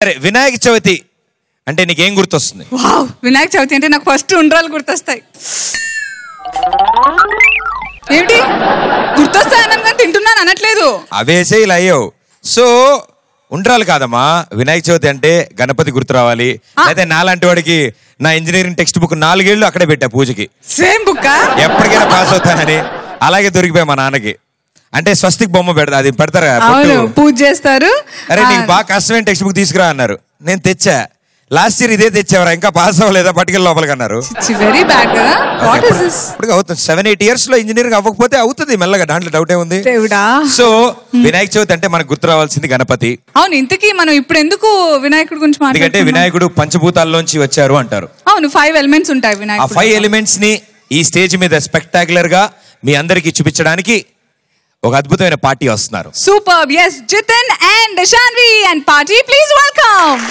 సరే, వినాయక చవితి అంటే నీకేం గుర్తొస్తుంది? వావ్, వినాయక చవితి అంటే నాకు ఫస్ట్ ఉండ్రాలు గుర్తొస్తాయి. ఏమిటి గుర్తొస్తాయి అన్నాను కానీ తింటున్నాను అనట్లేదు. అవేసే ఇలా అయ్యావు. సో ఉండ్రాలు కాదమ్మా, వినాయక చవితి అంటే గణపతి గుర్తు రావాలి. అయితే నాలాంటి వాడికి నా ఇంజనీరింగ్ టెక్స్ట్ బుక్ 4 ఏళ్ళు అక్కడే పెట్టా పూజకి. సేమ్ బుక్ ఎప్పటికైనా పాస్ అవుతానని. అలాగే దొరికిపోయా మా నాన్నకి. అంటే స్వస్తిక్ బొమ్మ పెడతా, అది పెడతారా, పూజ చేస్తారు. అరే నీకు బాగా కష్టమైన టెక్స్ట్ బుక్ తీసుకురా అన్నారు. నేను తెచ్చా. లాస్ట్ ఇయర్ ఇదే తెచ్చావరా, ఇంకా పాస్ అవ్వలేదా, పట్టుకెళ్ళి లోపలికి అన్నారు. వెరీ బ్యాడ్ కదా. What is this? ఇప్పుడు అవుతుంది 7-8 years లో ఇంజనీరింగ్ అవ్వకపోతే అవుతుంది మెల్లగా, దాంట్లో డౌట్ ఏముంది. సో వినాయక చవితి అంటే మనకు గుర్తు రావాల్సింది గణపతి. అవును, ఇంతకీ మనం ఇప్పుడు ఎందుకు వినాయకుడి గురించి మాట్లాడుతున్నాం? ఎందుకంటే వినాయకుడు పంచభూతాల్లోంచి వచ్చారు అంటారు. అవును, 5 elements ఉంటాయి వినాయకుడు. ఆ 5 elements ని ఈ స్టేజ్ మీద స్పెక్టాక్యులర్ గా మీ అందరికి చూపించడానికి ఒక అద్భుతమైన పార్టీ వస్తున్నారు. Super. yes, Jitin and Shanvi and party, please welcome.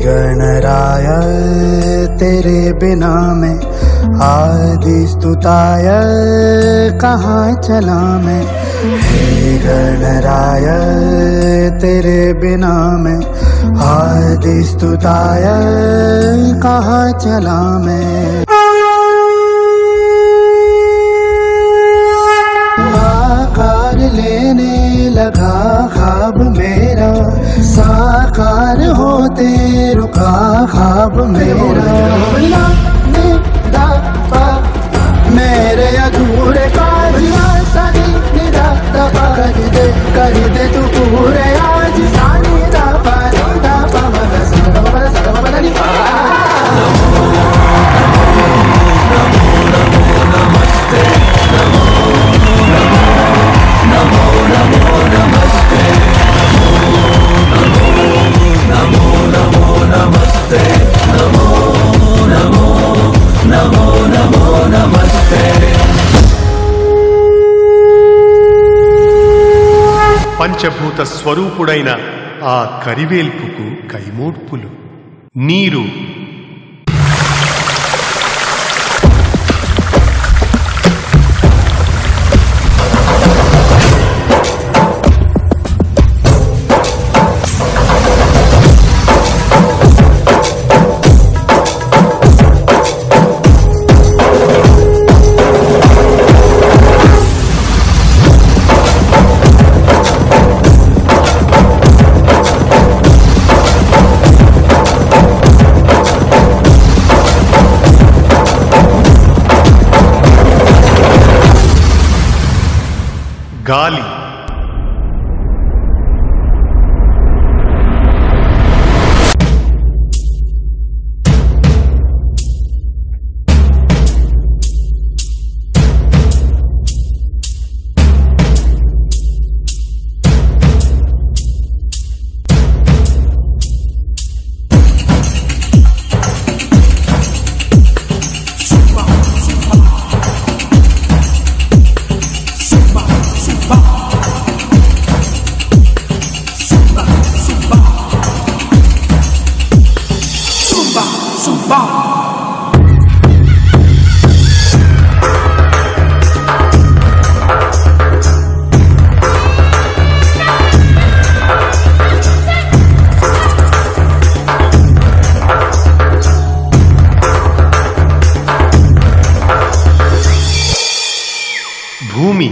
Ganaraya तेरे बिना मैं आदि स्तुताय कहाँ चला मैं। हे गणराय तेरे बिना मैं आदि स्तुताय कहाँ चला मैं। आकार लेने लगा ख्वाब मेरा, साकार होते रुका ख्वाब मेरा। मेरे अधूरे काज सानी निदा दबा कर दे तू पूरे आज। सानी दबा दबा बदनी नमस्ते नमो नमो नमो नमस्ते नमो नमो नमस्ते नमो नमो नमो नमो नमस्ते। పంచభూత స్వరూపుడైన ఆ కరివేల్పుకు కైమోడ్పులు. నీరు, గాలి, భూమి,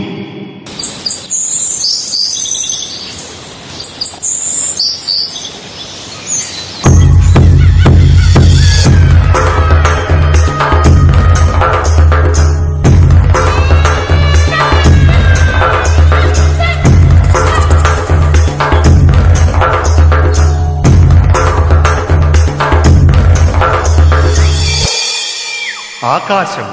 ఆకాశం,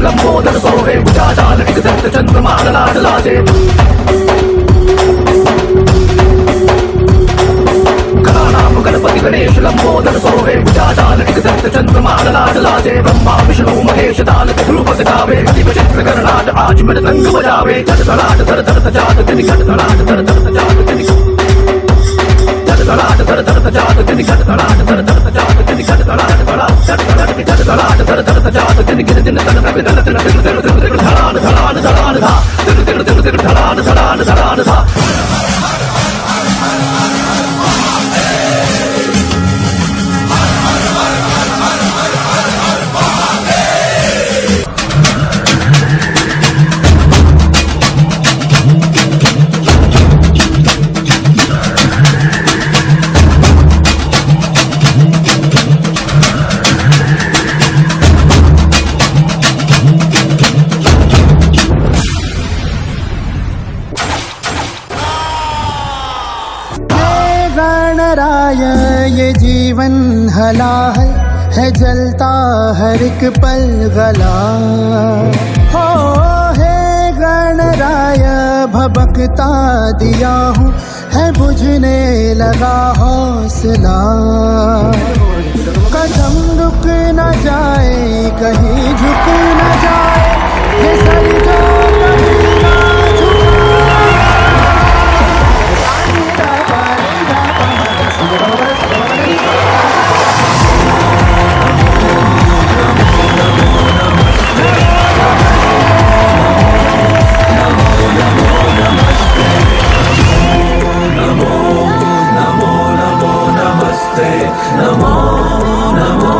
लंबोदर सोहे भुजाजाल विकसित चंद्रमालासे गणानाम गणपति गणेश लंबोदर सोहे भुजाजाल विकसित चंद्रमालासे ब्रह्मा विष्णु महेश ताल ध्रुपद गावे अति विचित्र गणनाथ आज मृदंग बजावे धड़ धड़ाट धड़ धड़ जात तिनि घट धड़ाट धड़ धड़ जात तिनि धड़ धड़ाट धड़ धड़ जात तिनि घट धड़ाट धड़ धड़ जात तिनि घट धड़ाट धड़ाट धड़ धड़ धड़ाट धड़ धड़ जात तिनि गिर दिन धड़ धड़ धड़ धड़ धड़ान धड़ान धड़ान धा धड़ धड़ धड़ धड़ान धड़ान धड़ान धा ये जीवन हला है जलता हर एक पल गला हो हे गणराय भबकता दिया हूँ है बुझने लगा हौसला कदम रुक न जाए कहीं झुक न जाए ये सर जो कभी ना नमो